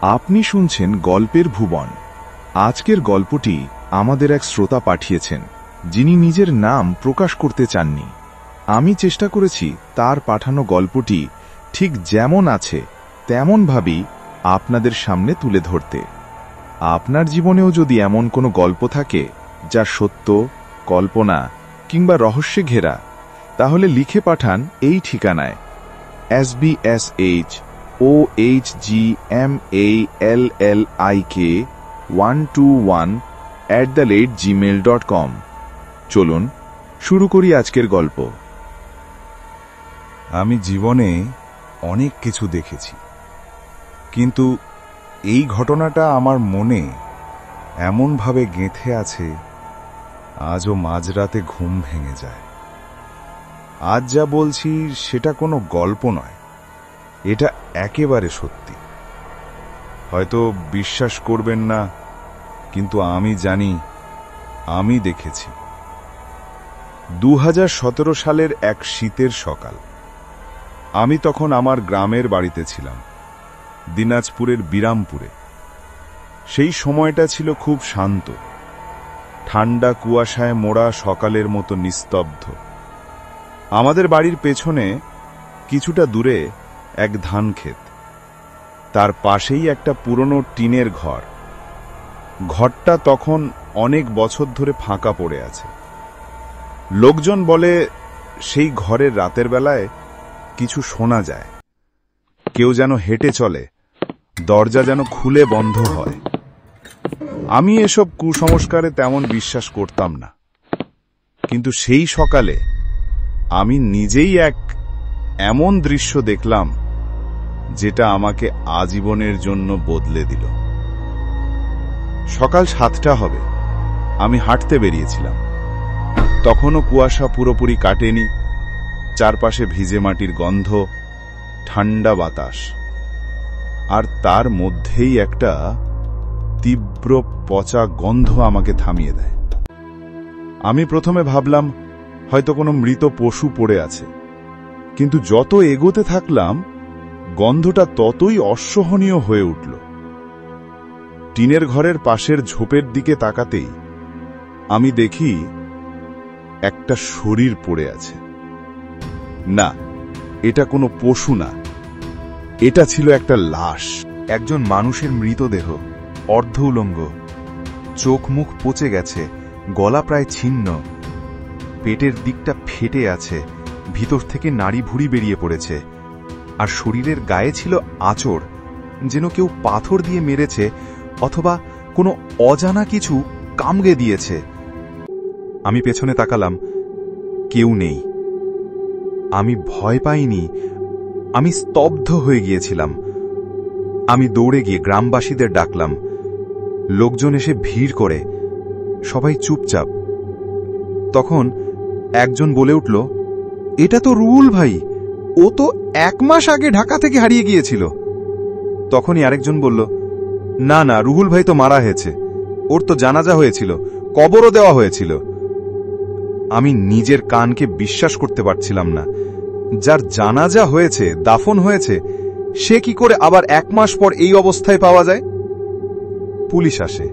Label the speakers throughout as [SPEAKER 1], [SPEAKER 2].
[SPEAKER 1] আপনি শুনছেন গল্পের ভুবন। আজকের গল্পটি আমাদের এক শ্রোতা পাঠিয়েছেন, যিনি নিজের নাম প্রকাশ করতে চাননি। আমি চেষ্টা করেছি তার পাঠানো গল্পটি ঠিক যেমন আছে তেমনভাবেই আপনাদের সামনে তুলে ধরতে। আপনার জীবনেও যদি এমন কোনো গল্প থাকে যা সত্য, কল্পনা কিংবা রহস্যে ঘেরা, তাহলে লিখে পাঠান এই ঠিকানায় sbshomalllik121@gmail.com। চলুন শুরু করি আজকের গল্প।
[SPEAKER 2] আমি জীবনে অনেক কিছু দেখেছি, কিন্তু এই ঘটনাটা আমার মনে এমনভাবে গেঁথে আছে, আজও মাঝরাতে ঘুম ভেঙে যায়। আজ যা বলছি সেটা কোনো গল্প নয়, এটা একেবারে সত্যি। হয়তো বিশ্বাস করবেন না, কিন্তু আমি জানি, আমি দেখেছি। 2017 সালের এক শীতের সকাল। আমি তখন আমার গ্রামের বাড়িতে ছিলাম, দিনাজপুরের বিরামপুরে। সেই সময়টা ছিল খুব শান্ত, ঠান্ডা কুয়াশায় মোড়া সকালের মতো নিস্তব্ধ। আমাদের বাড়ির পেছনে কিছুটা দূরে এক ধান ক্ষেত, তার পাশেই একটা পুরনো টিনের ঘর। ঘরটা তখন অনেক বছর ধরে ফাঁকা পড়ে আছে। লোকজন বলে সেই ঘরের রাতের বেলায় কিছু শোনা যায়, কেউ যেন হেঁটে চলে, দরজা যেন খুলে বন্ধ হয়। আমি এসব কুসংস্কারে তেমন বিশ্বাস করতাম না, কিন্তু সেই সকালে আমি নিজেই এক এমন দৃশ্য দেখলাম যেটা আমাকে আজীবনের জন্য বদলে দিল। সকাল 7টা হবে, আমি হাঁটতে বেরিয়েছিলাম। তখনও কুয়াশা পুরোপুরি কাটেনি, চারপাশে ভিজে মাটির গন্ধ, ঠান্ডা বাতাস, আর তার মধ্যেই একটা তীব্র পচা গন্ধ আমাকে থামিয়ে দেয়। আমি প্রথমে ভাবলাম হয়তো কোনো মৃত পশু পড়ে আছে, কিন্তু যত এগোতে থাকলাম গন্ধটা ততই অসহনীয় হয়ে উঠল। টিনের ঘরের পাশের ঝোপের দিকে তাকাতেই আমি দেখি একটা শরীর পড়ে আছে। না, এটা কোনো পশু না, এটা ছিল একটা লাশ।
[SPEAKER 1] একজন মানুষের মৃতদেহ, অর্ধ উলঙ্গ, চোখ মুখ পচে গেছে, গলা প্রায় ছিন্ন, পেটের দিকটা ফেটে আছে, ভিতর থেকে নাড়ি ভুঁড়ি বেরিয়ে পড়েছে, আর শরীরের গায়ে ছিল আঁচড়, যেন কেউ পাথর দিয়ে মেরেছে অথবা কোনো অজানা কিছু কামড়ে দিয়েছে। আমি পেছনে তাকালাম, কেউ নেই। আমি ভয় পাইনি, আমি স্তব্ধ হয়ে গিয়েছিলাম। আমি দৌড়ে গিয়ে গ্রামবাসীদের ডাকলাম। লোকজন এসে ভিড় করে, সবাই চুপচাপ। তখন একজন বলে উঠল, এটা তো রুহুল ভাই, ও তো 1 মাস আগে ঢাকা থেকে হারিয়ে গিয়েছিল। তখনই আরেকজন বলল, না না, রুহুল ভাই তো মারা হয়েছে, ওর তো জানাজা হয়েছিল, কবরও দেওয়া হয়েছিল। আমি নিজের কানকে বিশ্বাস করতে পারছিলাম না। যার জানাজা হয়েছে, দাফন হয়েছে, সে কি করে আবার 1 মাস পর এই অবস্থায় পাওয়া যায়? পুলিশ আসে,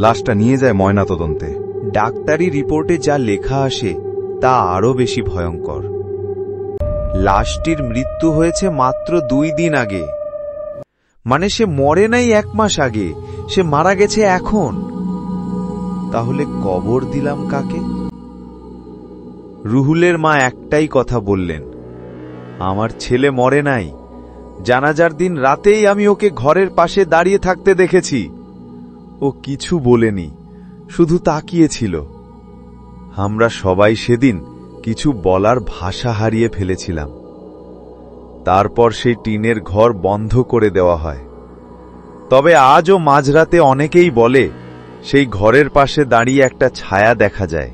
[SPEAKER 1] লাশটা নিয়ে যায় ময়নাতদন্তে।
[SPEAKER 3] ডাক্তারি রিপোর্টে যা লেখা আসে তা আরো বেশি ভয়ঙ্কর। লাশটির মৃত্যু হয়েছে মাত্র 2 দিন আগে, মানে সে মরে নাই 1 মাস আগে, সে মারা গেছে এখন। তাহলে কবর দিলাম কাকে? রুহুলের মা একটাই কথা বললেন, আমার ছেলে মরে নাই, জানাজার দিন রাতেই আমি ওকে ঘরের পাশে দাঁড়িয়ে থাকতে দেখেছি। ও কিছু বলেনি, শুধু তাকিয়েছিল। আমরা সবাই সেদিন কিছু বলার ভাষা হারিয়ে ফেলেছিলাম। তারপর সেই টিনের ঘর বন্ধ করে দেওয়া হয়। তবে আজও মাঝরাতে অনেকেই বলে সেই ঘরের পাশে দাঁড়িয়ে একটা ছায়া দেখা যায়।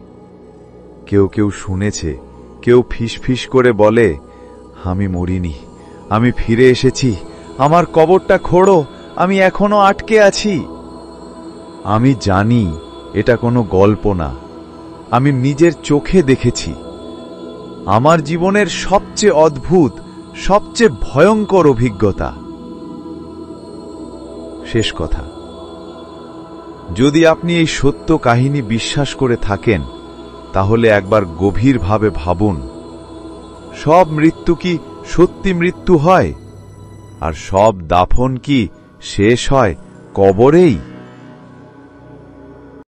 [SPEAKER 3] কেউ কেউ শুনেছে, কেউ ফিসফিস করে বলে, আমি মরিনি, আমি ফিরে এসেছি, আমার কবরটা খোঁড়ো, আমি এখনো আটকে আছি। আমি জানি এটা কোনো গল্প না, আমি নিজের চোখে দেখেছি। আমার জীবনের সবচেয়ে অদ্ভুত, সবচেয়ে ভয়ঙ্কর অভিজ্ঞতা। শেষ কথা, যদি আপনি এই সত্য কাহিনী বিশ্বাস করে থাকেন, তাহলে একবার গভীরভাবে ভাবুন, সব মৃত্যু কি সত্যি মৃত্যু হয়? আর সব দাফন কি শেষ হয় কবরেই?